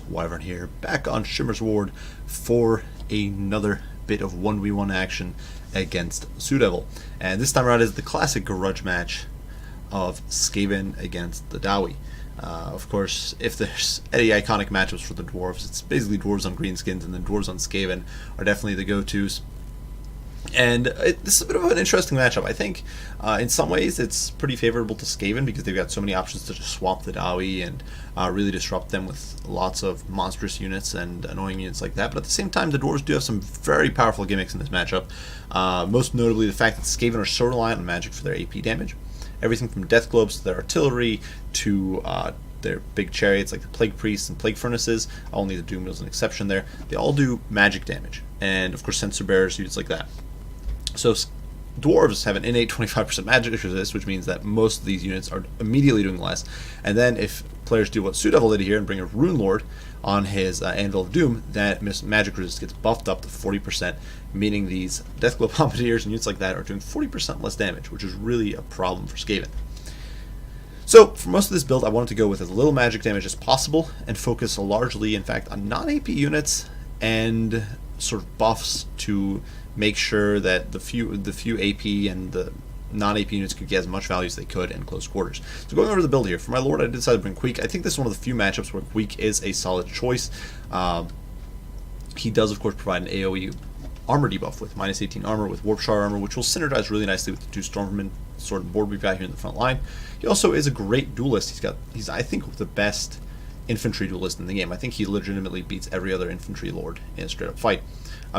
Wyvern here, back on Shimmer's Ward for another bit of 1v1 action against TzuDevil. And this time around is the classic Grudge match of Skaven against the Dawi. Of course, if there's any iconic matchups for the Dwarfs, it's basically Dwarves on Greenskins, and then Dwarves on Skaven are definitely the go-tos. And this is a bit of an interesting matchup. I think in some ways it's pretty favorable to Skaven because they've got so many options to just swamp the Dawi and really disrupt them with lots of monstrous units and annoying units like that. But at the same time, the Dwarves do have some very powerful gimmicks in this matchup. Most notably the fact that Skaven are so reliant on magic for their AP damage. Everything from death globes to their artillery to their big chariots like the plague priests and plague furnaces. Only the doom wheel is an exception there. They all do magic damage, and of course sensor bearers, units like that. So Dwarves have an innate 25% magic resist, which means that most of these units are immediately doing less. And then if players do what TzuDevil did here and bring a Rune Lord on his Anvil of Doom, that magic resist gets buffed up to 40%, meaning these Death Globe Bombardiers and units like that are doing 40% less damage, which is really a problem for Skaven. So for most of this build, I wanted to go with as little magic damage as possible and focus largely, in fact, on non-AP units and sort of buffs to make sure that the few AP and the non-AP units could get as much value as they could in close quarters. So going over the build here, for my Lord, I decided to bring Queek. I think this is one of the few matchups where Queek is a solid choice. He does, of course, provide an AoE armor debuff with minus 18 armor with Warp Shard armor, which will synergize really nicely with the two Stormvermin sort of board we've got here in the front line. He also is a great duelist. He's I think the best infantry duelist in the game. I think he legitimately beats every other infantry lord in a straight up fight.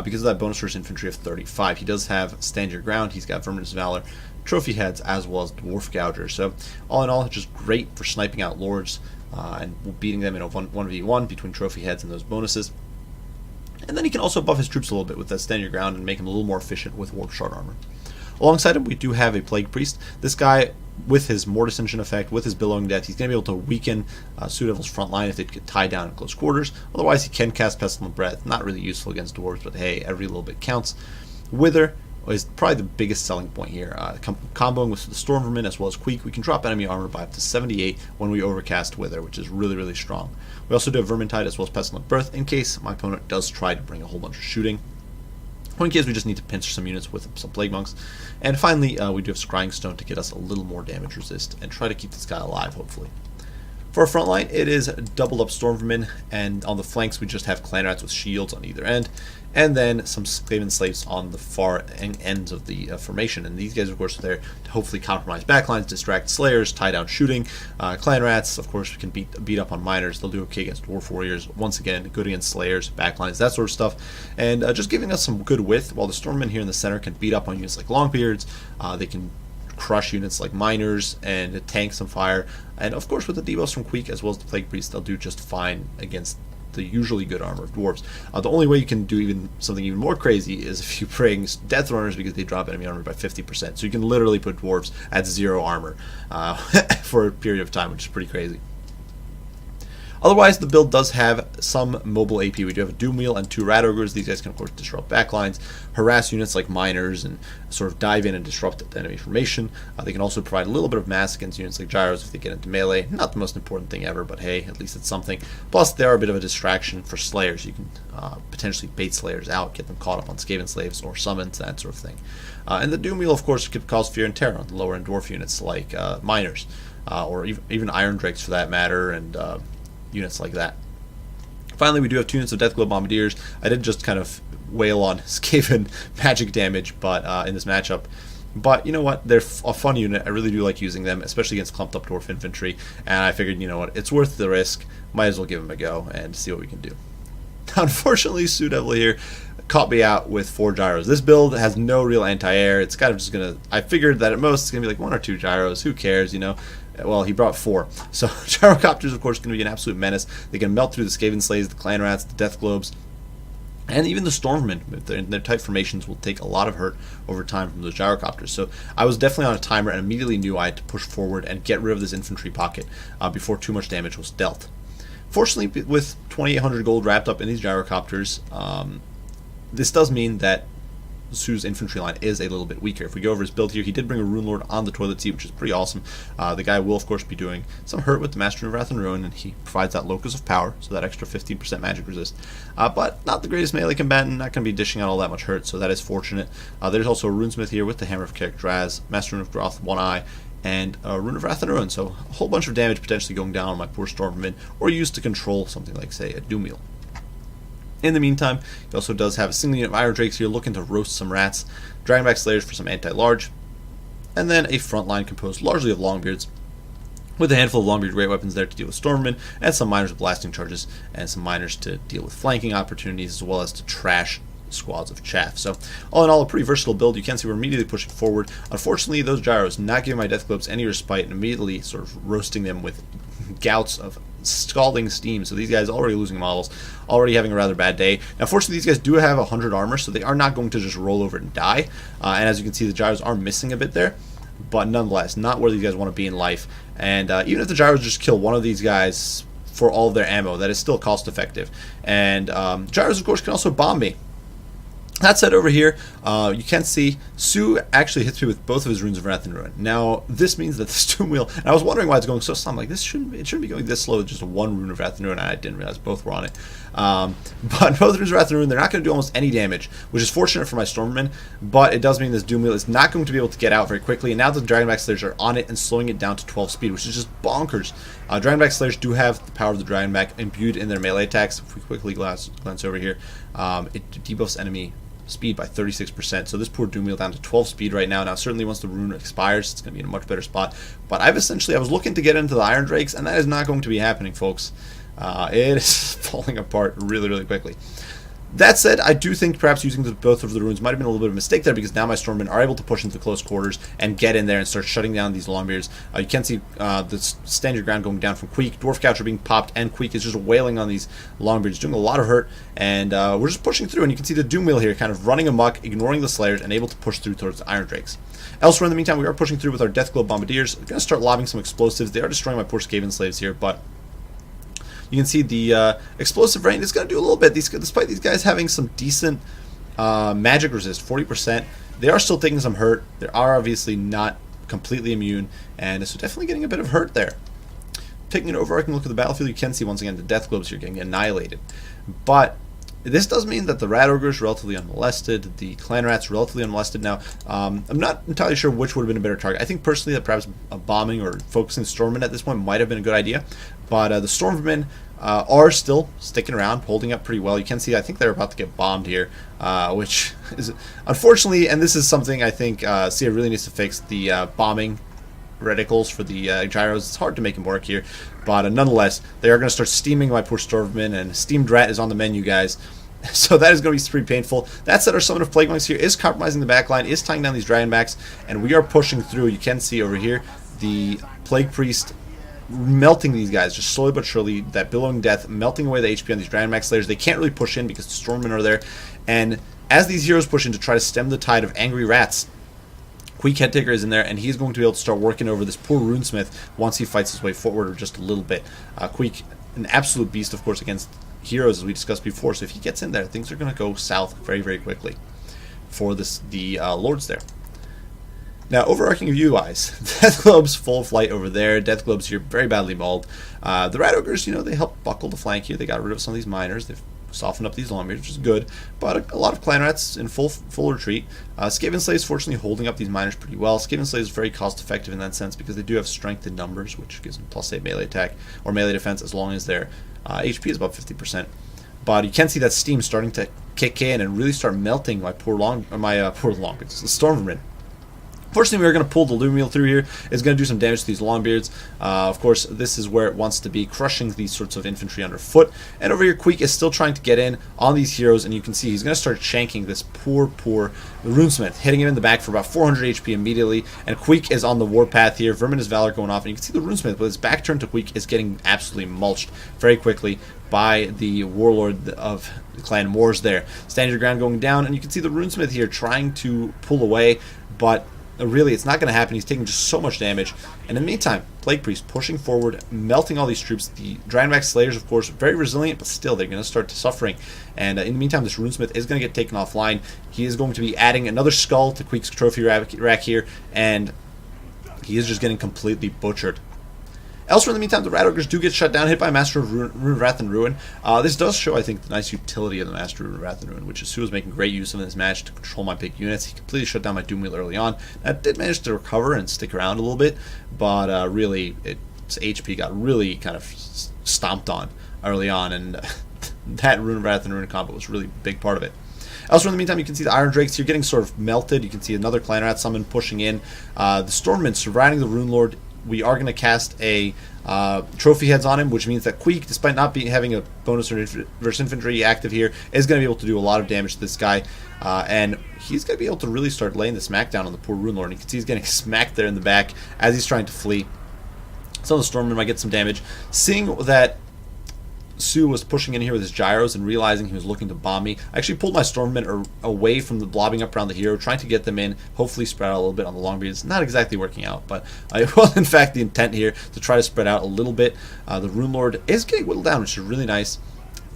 Because of that bonus for his infantry of 35. He does have Stand Your Ground, he's got Verminous Valor, Trophy Heads, as well as Dwarf Gouger. So all in all, it's just great for sniping out lords and beating them in a 1v1 between Trophy Heads and those bonuses. And then he can also buff his troops a little bit with that Stand Your Ground and make them a little more efficient with Warp Shard armor. Alongside him, we do have a Plague Priest. This guy, with his Mortis Engine effect, with his Billowing Death, he's going to be able to weaken TzuDevil's front line if they get tied down in close quarters. Otherwise, he can cast Pestilent Breath. Not really useful against Dwarves, but hey, every little bit counts. Wither is probably the biggest selling point here. Comboing with the Stormvermin as well as Queek, we can drop enemy armor by up to 78 when we overcast Wither, which is really, really strong. We also do have Vermintide as well as Pestilent Breath in case my opponent does try to bring a whole bunch of shooting. Or in case we just need to pinch some units with some Plague Monks. And finally, we do have Scrying Stone to get us a little more damage resist and try to keep this guy alive, hopefully. For our front line, it is doubled up Stormvermin, and on the flanks we just have Clan Rats with shields on either end, and then some Skaven slaves on the far ends of the formation. And these guys, of course, are there to hopefully compromise backlines, distract Slayers, tie down shooting. Clan Rats, of course, can beat up on Miners. They'll do okay against Dwarf Warriors. Once again, good against Slayers, backlines, that sort of stuff. And just giving us some good width, while the Stormmen here in the center can beat up on units like Longbeards. They can crush units like Miners and tank some fire. And of course, with the debuffs from Queek as well as the Plague Priest, they'll do just fine against the usually good armor of Dwarves. The only way you can do something even more crazy is if you bring Death Runners, because they drop enemy armor by 50%. So you can literally put Dwarves at 0 armor for a period of time, which is pretty crazy. Otherwise, the build does have some mobile AP. We do have a Doom Wheel and 2 Rat Ogres. These guys can, of course, disrupt backlines, harass units like Miners, and sort of dive in and disrupt the enemy formation. They can also provide a little bit of mass against units like Gyros if they get into melee. Not the most important thing ever, but hey, at least it's something. Plus, they are a bit of a distraction for Slayers. You can potentially bait Slayers out, get them caught up on Skaven Slaves or summons, that sort of thing. And the Doom Wheel, of course, could cause fear and terror on the lower-end Dwarf units like Miners, or even Iron Drakes for that matter, and units like that. Finally, we do have 2 units of Death Globe Bombardiers. I did just kind of wail on Skaven magic damage in this matchup. But you know what? They're a fun unit. I really do like using them, especially against clumped up Dwarf infantry. And I figured, you know what? It's worth the risk. Might as well give them a go and see what we can do. Unfortunately, TzuDevil here caught me out with 4 gyros. This build has no real anti-air. It's kind of just gonna. I figured that at most it's gonna be like 1 or 2 gyros. Who cares, you know? Well, he brought 4. So gyrocopters, of course, going to be an absolute menace. They can melt through the Skaven Slays, the Clan Rats, the Death Globes, and even the Stormmen. Their tight formations will take a lot of hurt over time from those gyrocopters. So I was definitely on a timer and immediately knew I had to push forward and get rid of this infantry pocket before too much damage was dealt. Fortunately, with 2,800 gold wrapped up in these gyrocopters, this does mean that Su's infantry line is a little bit weaker. If we go over his build here, he did bring a Rune Lord on the toilet seat, which is pretty awesome. The guy will, of course, be doing some hurt with the Master of Wrath and Ruin, and he provides that Locus of Power, so that extra 15% magic resist. But not the greatest melee combatant, not going to be dishing out all that much hurt, so that is fortunate. There's also a Runesmith here with the Hammer of Karak-Draz, Master Rune of Groth, 1 eye, and a Rune of Wrath and Ruin, so a whole bunch of damage potentially going down on my poor Stormvermin, or used to control something like, say, a Doomwheel. In the meantime, he also does have a single unit of Iron Drakes here looking to roast some rats, Dragonback Slayers for some anti-large, and then a front line composed largely of Longbeards, with a handful of Longbeard Great Weapons there to deal with Stormmen, and some Miners with Blasting Charges, and some Miners to deal with flanking opportunities, as well as to trash squads of chaff. So all in all, a pretty versatile build. You can see we're immediately pushing forward. Unfortunately, those gyros not giving my Death Globes any respite, and immediately sort of roasting them with gouts of scalding steam. So these guys already losing models, already having a rather bad day. Now fortunately, these guys do have 100 armor, so they are not going to just roll over and die. And as you can see, the gyros are missing a bit there, but nonetheless, not where these guys want to be in life. And even if the gyros just kill one of these guys for all of their ammo, that is still cost effective. And gyros, of course, can also bomb me. That said, over here, you can see Tzu actually hits me with both of his Runes of Wrath and Ruin. Now, this means that this Doomwheel, and I was wondering why it's going so slow. I'm like, it shouldn't be going this slow with just one Rune of Wrath and Ruin, and I didn't realize both were on it. But both Runes of Wrath and Ruin, they're not going to do almost any damage, which is fortunate for my Stormmen, but it does mean this Doomwheel is not going to be able to get out very quickly, and now the Dragonback Slayers are on it and slowing it down to 12 speed, which is just bonkers. Dragonback Slayers do have the power of the Dragonback imbued in their melee attacks. If we quickly glance over here, it debuffs enemy speed by 36%, so this poor Doomwheel down to 12 speed right now. Now certainly once the rune expires, it's going to be in a much better spot, but I was looking to get into the Iron Drakes, and that is not going to be happening, folks. It is falling apart really quickly. That said, I do think perhaps using both of the runes might have been a little bit of a mistake there, because now my Stormmen are able to push into close quarters and get in there and start shutting down these Longbeards. You can see the stand your ground going down from Queek. Dwarf Coucher being popped, and Queek is just wailing on these Longbeards, doing a lot of hurt, and we're just pushing through, and you can see the Doomwheel here kind of running amok, ignoring the Slayers, and able to push through towards the Iron Drakes. Elsewhere in the meantime, we are pushing through with our Deathglobe Bombardiers. We're going to start lobbing some explosives. They are destroying my poor Skaven slaves here, but you can see the explosive rain is going to do a little bit. Despite these guys having some decent magic resist, 40%, they are still taking some hurt. They are obviously not completely immune, and so definitely getting a bit of hurt there. Taking an overarching look at the battlefield, you can see once again the Death Globes here getting annihilated. But this does mean that the Rat Ogre is relatively unmolested, the Clan Rat's relatively unmolested. Now, I'm not entirely sure which would have been a better target. I think personally that perhaps a bombing or focusing Stormmen at this point might have been a good idea. But the Stormmen are still sticking around, holding up pretty well. You can see, I think they're about to get bombed here, which is unfortunately, and this is something I think Sia really needs to fix, the bombing reticles for the gyros. It's hard to make them work here, but nonetheless, they are going to start steaming my poor Stormmen, and Steamed Rat is on the menu, guys. So that is going to be pretty painful. That said, our Summon of Plague Monks here is compromising the backline, is tying down these Dragonbacks, and we are pushing through. You can see over here the Plague Priest melting these guys, just slowly but surely, that Billowing Death melting away the HP on these Dragonback Slayers. They can't really push in because the Stormmen are there, and as these heroes push in to try to stem the tide of angry rats, Queek Headtaker is in there, and he's going to be able to start working over this poor Runesmith once he fights his way forward just a little bit. Queek, an absolute beast, of course, against heroes, as we discussed before, so if he gets in there, things are going to go south very quickly for the Lords there. Now, overarching view-wise, Death Globes full flight over there. Death Globes here very badly mauled. The Rat Ogres, they helped buckle the flank here. They got rid of some of these miners. They've softened up these Longbeards, which is good. But a lot of Clan Rats in full retreat. Skaven Slaves fortunately holding up these miners pretty well. Skaven Slaves is very cost-effective in that sense because they do have strength in numbers, which gives them +8 melee attack or melee defense as long as their HP is about 50%. But you can see that steam starting to kick in and really start melting my poor Longbeards, the Stormvermin. Fortunately, we are going to pull the Doomwheel through here. It's going to do some damage to these Longbeards. Of course, this is where it wants to be, crushing these sorts of infantry underfoot. And over here, Queek is still trying to get in on these heroes, and you can see he's going to start shanking this poor Runesmith, hitting him in the back for about 400 HP immediately. And Queek is on the warpath here. Verminous Valor going off, and you can see the Runesmith with his back turned to Queek is getting absolutely mulched very quickly by the Warlord of Clan Moors there. Stand your ground going down, and you can see the Runesmith here trying to pull away, but really, it's not going to happen. He's taking just so much damage. And in the meantime, Plague Priest pushing forward, melting all these troops. The Dragonback Slayers, of course, very resilient, but still, they're going to start suffering. And in the meantime, this Runesmith is going to get taken offline. He is going to be adding another skull to Queek's trophy rack here, and he is just getting completely butchered. Elsewhere, in the meantime, the Rat Ogres do get shut down, hit by Master of Rune, Wrath, and Ruin. This does show, I think, the nice utility of the Master of Rune, Wrath, and Ruin, which is Su was making great use of in this match to control my big units. He completely shut down my Doomwheel early on. I did manage to recover and stick around a little bit, but really, its HP got really kind of stomped on early on, and that Rune, Wrath, and Ruin combo was really a big part of it. Elsewhere, in the meantime, you can see the Iron Drakes here getting sort of melted. You can see another Clan Rat summon pushing in. The Stormmen surrounding the Rune Lord. We are going to cast a trophy heads on him, which means that Queek, despite not having a bonus versus infantry active here, is going to be able to do a lot of damage to this guy. And he's going to be able to really start laying the smackdown on the poor Rune Lord. And you can see he's getting smacked there in the back as he's trying to flee. Some of the Stormmen might get some damage. Seeing that Su was pushing in here with his gyros and realizing he was looking to bomb me, I actually pulled my Stormmen away from the blobbing up around the hero, trying to get them in, hopefully spread out a little bit on the Longbeard. It's not exactly working out, but it was in fact the intent here to try to spread out a little bit. The Rune Lord is getting whittled down, which is really nice.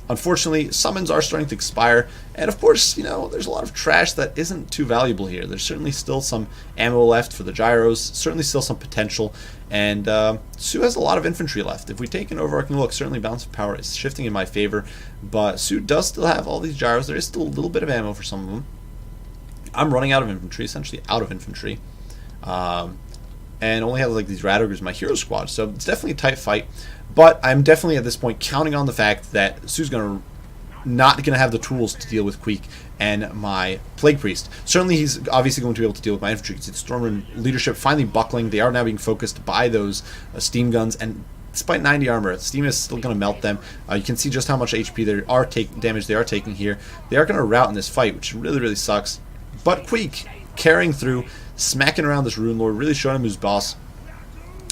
Unfortunately, summons are starting to expire, and of course, you know, there's a lot of trash that isn't too valuable here. There's certainly still some ammo left for the gyros, certainly still some potential, and Su has a lot of infantry left. If we take an overarching look, certainly balance of power is shifting in my favor, but Su does still have all these gyros. There is still a little bit of ammo for some of them. I'm running out of infantry, essentially out of infantry, and only have like these Rat Ogres in my hero squad, so it's definitely a tight fight. But I'm definitely at this point counting on the fact that Su's not going to have the tools to deal with Queek and my Plague Priest. Certainly he's obviously going to be able to deal with my infantry. You can see the Stormmen leadership finally buckling. They are now being focused by those steam guns, and despite 90 armor, steam is still going to melt them. You can see just how much HP damage they are taking here. They are going to rout in this fight, which really, really sucks. But Queek carrying through, smacking around this Rune Lord, really showing him who's boss.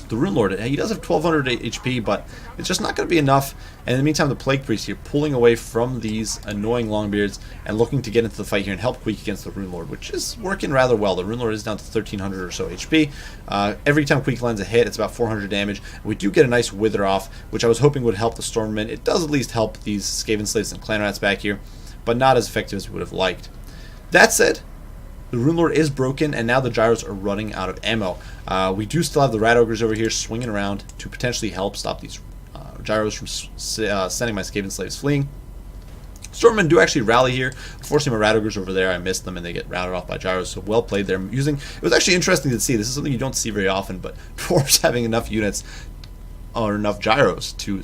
The Rune Lord, he does have 1200 HP, but it's just not going to be enough. And in the meantime, the Plague Priest here pulling away from these annoying Longbeards and looking to get into the fight here and help Queek against the Rune Lord, which is working rather well. The Rune Lord is down to 1300 or so HP. Every time Queek lands a hit, it's about 400 damage. We do get a nice Wither off, which I was hoping would help the Stormmen. It does at least help these Skaven Slaves and Clan Rats back here, but not as effective as we would have liked. That said, the Rune Lord is broken, and now the gyros are running out of ammo. We do still have the Rat Ogres over here swinging around to potentially help stop these gyros from sending my Skaven Slaves fleeing. Stormmen do actually rally here. Unfortunately, my Rat Ogres over there, I missed them, and they get routed off by gyros, so well played there. It was actually interesting to see. This is something you don't see very often, but Dwarfs having enough units, or enough gyros to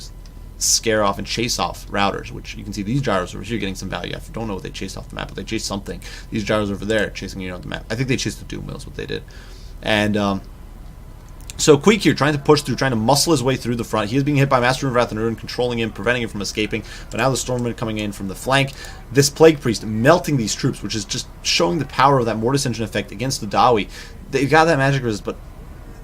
scare off and chase off routers, which you can see these gyros over here getting some value. I don't know what they chased off the map, but they chased something. These gyros over there chasing the map. I think they chased the Doom Wheels, what they did. And so Queek here trying to push through, trying to muscle his way through the front. He is being hit by Master of Wrath and Ruin, controlling him, preventing him from escaping. But now the Stormmen coming in from the flank. This Plague Priest melting these troops, which is just showing the power of that Mortis Engine effect against the Dawi. They got that magic resist, but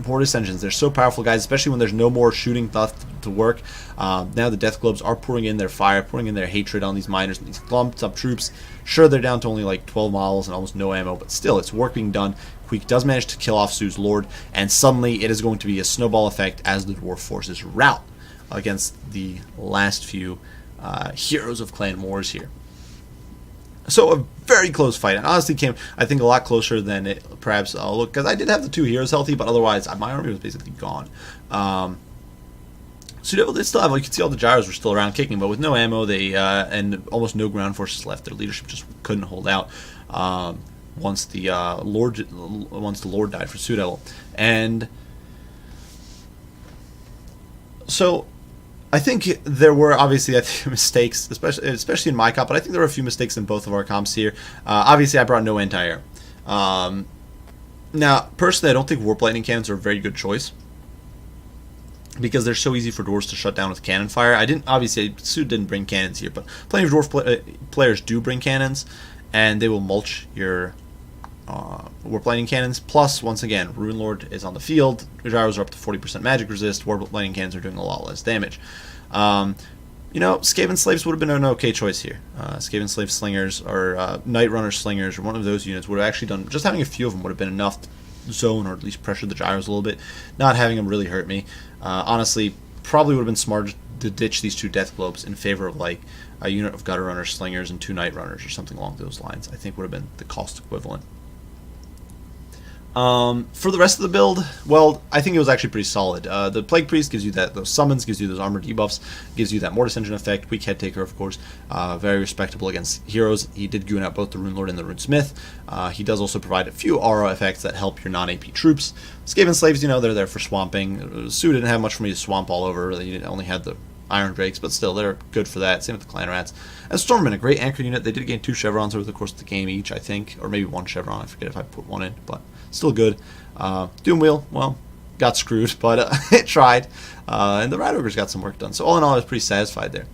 Mortis Engines, they're so powerful, guys, especially when there's no more shooting left to work. Now the Death Globes are pouring in their fire, pouring in their hatred on these miners and these clumped up troops. Sure, they're down to only like 12 models and almost no ammo, but still, it's work being done. Queek does manage to kill off Su's Lord, and suddenly it is going to be a snowball effect as the Dwarf forces rout against the last few heroes of Clan Wars here. So a very close fight, and honestly came, I think, a lot closer than it perhaps looked, because I did have the two heroes healthy, but otherwise my army was basically gone. TzuDevil did still have, you can see all the gyros were still around kicking, but with no ammo, they and almost no ground forces left. Their leadership just couldn't hold out once the Lord died for TzuDevil, and so I think there were obviously mistakes, especially in my comp, but I think there were a few mistakes in both of our comps here. Obviously, I brought no anti-air. Now, personally, I don't think Warp Lightning Cannons are a very good choice, because they're so easy for Dwarves to shut down with cannon fire. Obviously, Su didn't bring cannons here, but plenty of Dwarf players do bring cannons, and they will mulch your Warp Lightning Cannons. Plus, once again, Rune Lord is on the field. Gyros are up to 40% magic resist. Warp Lightning Cannons are doing a lot less damage. You know, Skaven Slaves would have been an okay choice here. Skaven Slave Slingers or Night Runner Slingers or one of those units would have actually done, just having a few of them would have been enough zone, or at least pressure the gyros a little bit. Not having them really hurt me. Honestly, probably would have been smart to ditch these 2 death globes in favor of like a unit of gutter runners, slingers, and 2 night runners or something along those lines. I think would have been the cost equivalent. For the rest of the build, well, I think it was actually pretty solid. The Plague Priest gives you those summons, gives you those armor debuffs, gives you that Mortis Engine effect, weak Head Taker, of course, very respectable against heroes. He did goon out both the Rune Lord and the Rune Smith. He does also provide a few aura effects that help your non-AP troops. Skaven Slaves, you know, they're there for swamping. Sue didn't have much for me to swamp all over. He only had the Iron Drakes, but still, they're good for that. Same with the Clan Rats. And Stormmen, a great anchor unit. They did gain 2 chevrons over the course of the game each, I think, or maybe 1 chevron. I forget if I put 1 in, but still good. Doom Wheel, well, got screwed, but it tried. And the Rat Ogres got some work done. So all in all, I was pretty satisfied there.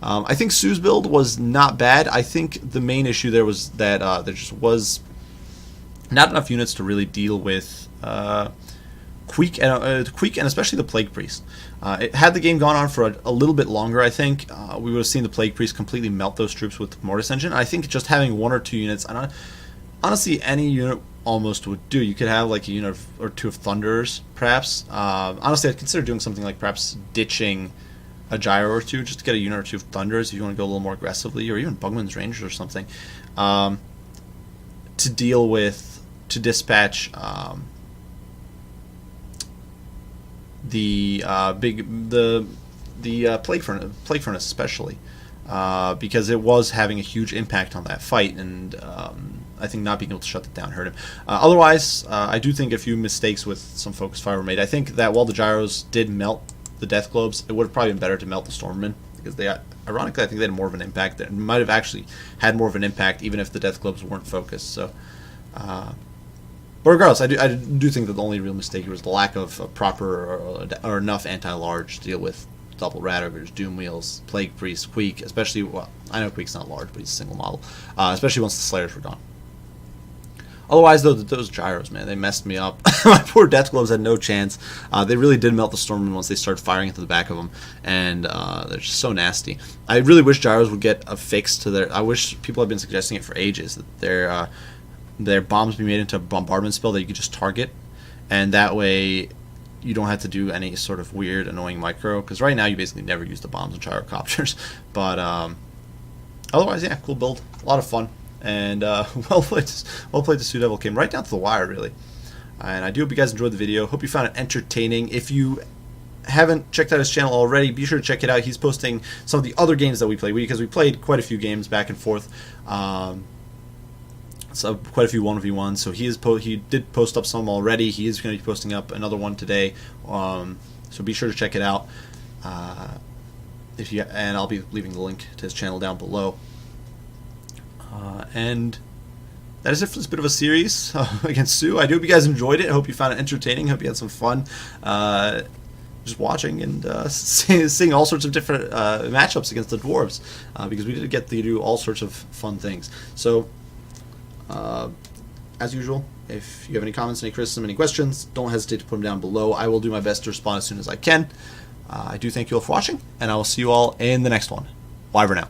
I think Sue's build was not bad. I think the main issue there was that there just was not enough units to really deal with Queek and especially the Plague Priest. Had the game gone on for a little bit longer, I think we would have seen the Plague Priest completely melt those troops with the Mortis Engine. I think just having 1 or 2 units, honestly, any unit almost would do. You could have like a unit or 2 of Thunderers, perhaps. Honestly, I'd consider doing something like perhaps ditching a gyro or 2 just to get a unit or 2 of Thunderers if you want to go a little more aggressively, or even Bugman's Rangers or something, to dispatch the Plague Furnace especially, because it was having a huge impact on that fight, and I think not being able to shut it down hurt him. Otherwise, I do think a few mistakes with some focus fire were made. I think that while the gyros did melt the death globes, it would have probably been better to melt the Stormmen, because they, ironically, I think they had more of an impact. That might have actually had more of an impact even if the death globes weren't focused. So, but regardless, I do think that the only real mistake here was the lack of a proper or enough anti-large to deal with double Rat Ogres, Doom Wheels, Plague Priest, Queek, especially, well, I know Queek's not large, but he's a single model, especially once the Slayers were gone. Otherwise, though, those gyros, man, they messed me up. My poor death globes had no chance. They really did melt the Stormmen once they started firing into the back of them, and they're just so nasty. I really wish gyros would get a fix to their... I wish people have been suggesting it for ages, that their bombs be made into a bombardment spell that you could just target, and that way you don't have to do any sort of weird, annoying micro, because right now you basically never use the bombs and gyrocopters. But otherwise, yeah, cool build, a lot of fun. And well played to TzuDevil. Came right down to the wire, really. And I do hope you guys enjoyed the video. Hope you found it entertaining. If you haven't checked out his channel already, be sure to check it out. He's posting some of the other games that we played, because we played quite a few games back and forth. So quite a few 1v1s. So he did post up some already. He is going to be posting up another one today. So be sure to check it out. And I'll be leaving the link to his channel down below. And that is it for this bit of a series against Sue. I do hope you guys enjoyed it. I hope you found it entertaining. I hope you had some fun just watching and seeing all sorts of different matchups against the Dwarves, because we did get to do all sorts of fun things. So, as usual, if you have any comments, any criticism, any questions, don't hesitate to put them down below. I will do my best to respond as soon as I can. I do thank you all for watching, and I will see you all in the next one. Bye for now.